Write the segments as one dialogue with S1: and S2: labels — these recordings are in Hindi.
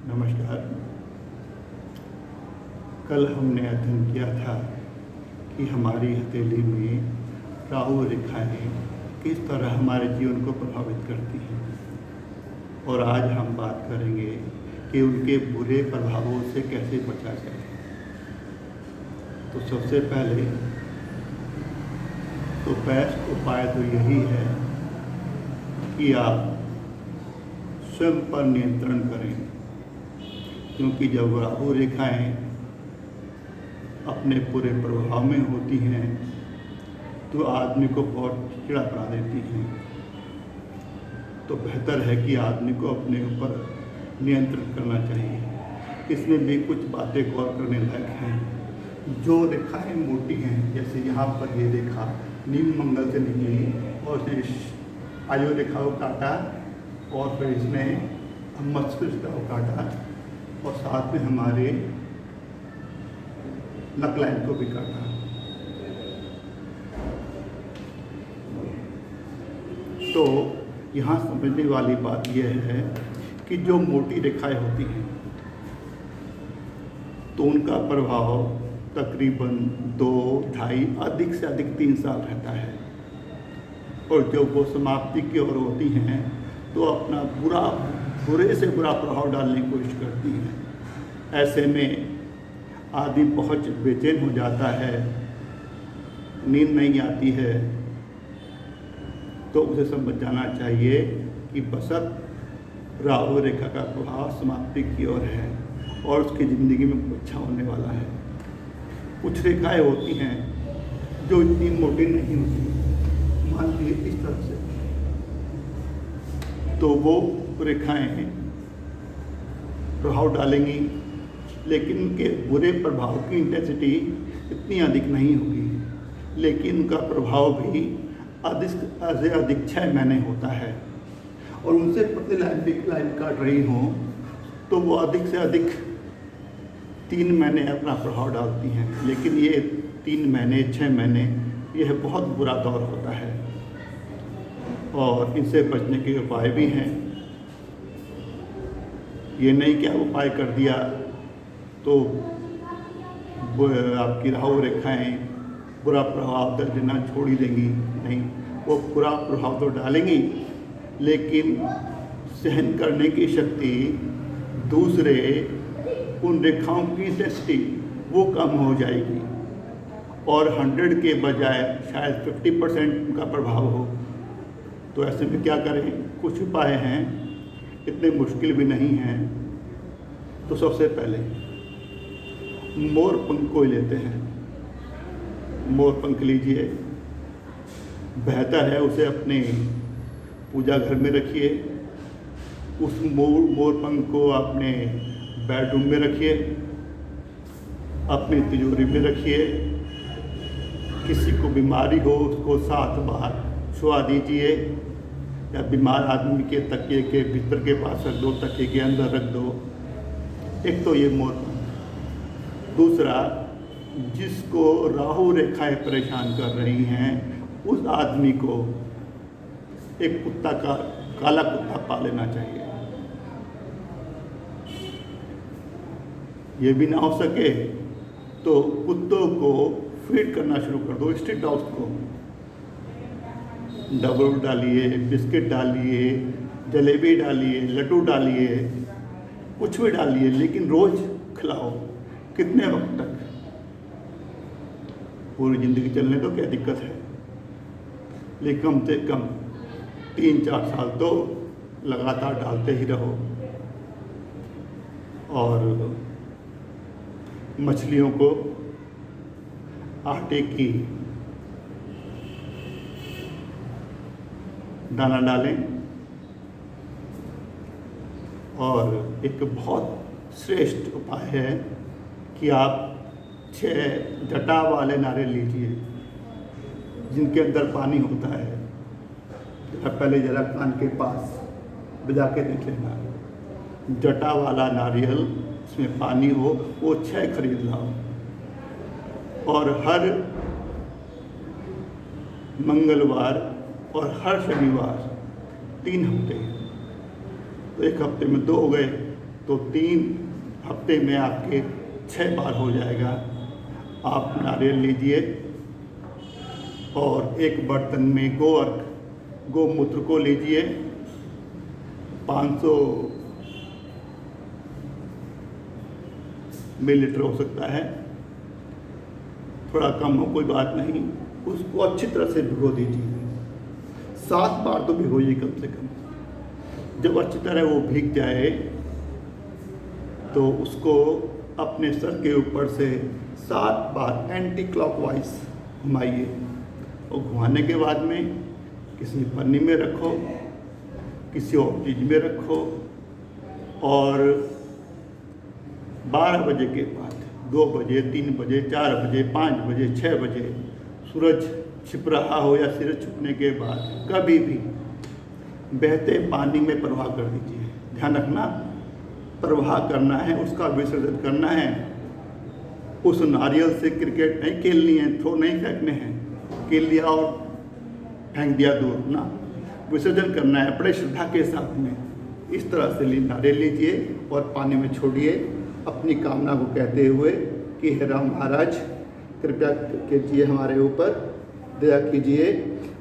S1: नमस्कार। कल हमने अध्ययन किया था कि हमारी हथेली में राहु रेखाएं किस तरह हमारे जीवन को प्रभावित करती हैं, और आज हम बात करेंगे कि उनके बुरे प्रभावों से कैसे बचा जाए। तो सबसे पहले तो बेस्ट उपाय तो यही है कि आप स्वयं पर नियंत्रण करें, क्योंकि जब राहु रेखाएं अपने पूरे प्रभाव में होती हैं तो आदमी को बहुत चिड़चिड़ा बना देती हैं। तो बेहतर है कि आदमी को अपने ऊपर नियंत्रण करना चाहिए। इसमें भी कुछ बातें गौर करने लायक हैं। जो रेखाएं मोटी हैं, जैसे यहाँ पर ये रेखा नील मंगल से निकली और इसने आयु रेखा को काटा और फिर इसमें मस्तिष्क को काटा और साथ में हमारे नक लाइन को भी काटा। तो यहाँ समझने वाली बात यह है कि जो मोटी रेखाएं होती हैं तो उनका प्रभाव तकरीबन 2, 2.5 अधिक से अधिक 3 साल रहता है, और जब वो समाप्ति की ओर होती हैं तो अपना बुरे से बुरा प्रभाव डालने की कोशिश करती हैं। ऐसे में आदमी बहुत बेचैन हो जाता है, नींद नहीं आती है। तो उसे समझ जाना चाहिए कि बसंत राहु रेखा का प्रभाव समाप्ति की ओर है और उसकी ज़िंदगी में कुछ अच्छा होने वाला है। कुछ रेखाएं होती हैं जो इतनी मोटी नहीं होती, मान लीजिए इस तरह से, तो वो रेखाएं प्रभाव डालेंगी, लेकिन उनके बुरे प्रभाव की इंटेंसिटी इतनी अधिक नहीं होगी, लेकिन उनका प्रभाव भी अधिक से अधिक 6 महीने होता है। और उनसे प्रति लाइन काट रही हों तो वो अधिक से अधिक 3 महीने अपना प्रभाव डालती हैं, लेकिन ये 3 महीने 6 महीने यह बहुत बुरा दौर होता है। और इनसे बचने के उपाय भी हैं। ये नहीं कि आप उपाय कर दिया तो आपकी राहु रेखाएं बुरा प्रभाव देना छोड़ ही देंगी। नहीं, वो बुरा प्रभाव तो डालेंगी, लेकिन सहन करने की शक्ति, दूसरे उन रेखाओं की इंटेंसिटी वो कम हो जाएगी और 100 के बजाय शायद 50% उनका प्रभाव हो। तो ऐसे में क्या करें? कुछ उपाय हैं, इतने मुश्किल भी नहीं हैं। तो सबसे पहले मोर पंख को लेते हैं। मोर पंख लीजिए, बेहतर है उसे अपने पूजा घर में रखिए। उस मोर पंख को अपने बेडरूम में रखिए, अपनी तिजोरी में रखिए। किसी को बीमारी हो उसको 7 बार छुआ दीजिए, या बीमार आदमी के तकिए के बिस्तर के पास रख दो, तकिए के अंदर रख दो। एक तो ये मोर पंख। दूसरा, जिसको राहु रेखाएं परेशान कर रही हैं उस आदमी को एक कुत्ता का काला कुत्ता पा लेना चाहिए। ये भी ना हो सके तो कुत्तों को फीड करना शुरू कर दो, स्ट्रीट डॉग्स को। डबल डालिए, बिस्किट डालिए, जलेबी डालिए, लड्डू डालिए, कुछ भी डालिए, लेकिन रोज़ खिलाओ। कितने वक्त तक? पूरी ज़िंदगी चलने दो, क्या दिक्कत है? लेकिन कम से कम 3-4 साल तो लगातार डालते ही रहो। और मछलियों को आटे की दाना डालें। और एक बहुत श्रेष्ठ उपाय है कि आप 6 जटा वाले नारियल लीजिए जिनके अंदर पानी होता है। पहले जरा कान के पास बजा के देख लेना। जटा वाला नारियल, इसमें पानी हो, वो 6 खरीद लाओ। और हर मंगलवार और हर शनिवार 3 हफ्ते, तो 1 हफ्ते में 2 हो गए, तो 3 हफ्ते में आपके 6 बार हो जाएगा। आप नारियल लीजिए और एक बर्तन में गोमूत्र को लीजिए, 500 मिलीलीटर हो सकता है, थोड़ा कम हो कोई बात नहीं। उसको अच्छी तरह से भिगो दीजिए, 7 बार तो भिगोइए कम से कम। जब अच्छी तरह वो भीग जाए तो उसको अपने सर के ऊपर से 7 बार एंटी क्लॉकवाइज घुमाइए और घुमाने के बाद में किसी पन्नी में रखो, किसी और चीज़ में रखो और 12 बजे के बाद 2 बजे, 3 बजे, 4 बजे, 5 बजे, 6 बजे सूरज छिप रहा हो या सूरज छुपने के बाद कभी भी बहते पानी में प्रवाह कर दीजिए। ध्यान रखना, प्रवाह करना है, उसका विसर्जन करना है। उस नारियल से क्रिकेट नहीं खेलनी है, थ्रो नहीं फेंकने हैं, खेल लिया और फेंक दिया दूर ना, विसर्जन करना है बड़े श्रद्धा के साथ में। इस तरह से नारियल लीजिए और पानी में छोड़िए, अपनी कामना को कहते हुए कि हे राम महाराज कृपया कीजिए, हमारे ऊपर दया कीजिए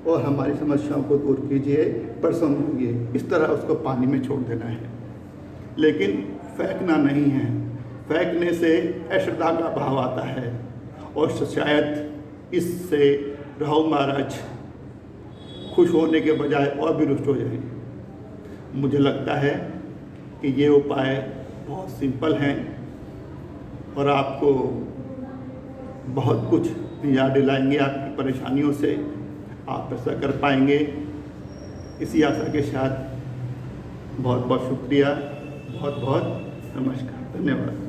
S1: और हमारी समस्याओं को दूर कीजिए, प्रसन्न होइए। इस तरह उसको पानी में छोड़ देना है, लेकिन फेंकना नहीं है। फेंकने से अश्रद्धा का भाव आता है और शायद इससे राहु महाराज खुश होने के बजाय और भी रुष्ट हो जाए। मुझे लगता है कि ये उपाय बहुत सिंपल हैं और आपको बहुत कुछ याद दिलाएंगे, आपकी परेशानियों से आप ऐसा कर पाएंगे। इसी आशा के साथ बहुत बहुत शुक्रिया, बहुत बहुत नमस्कार, धन्यवाद।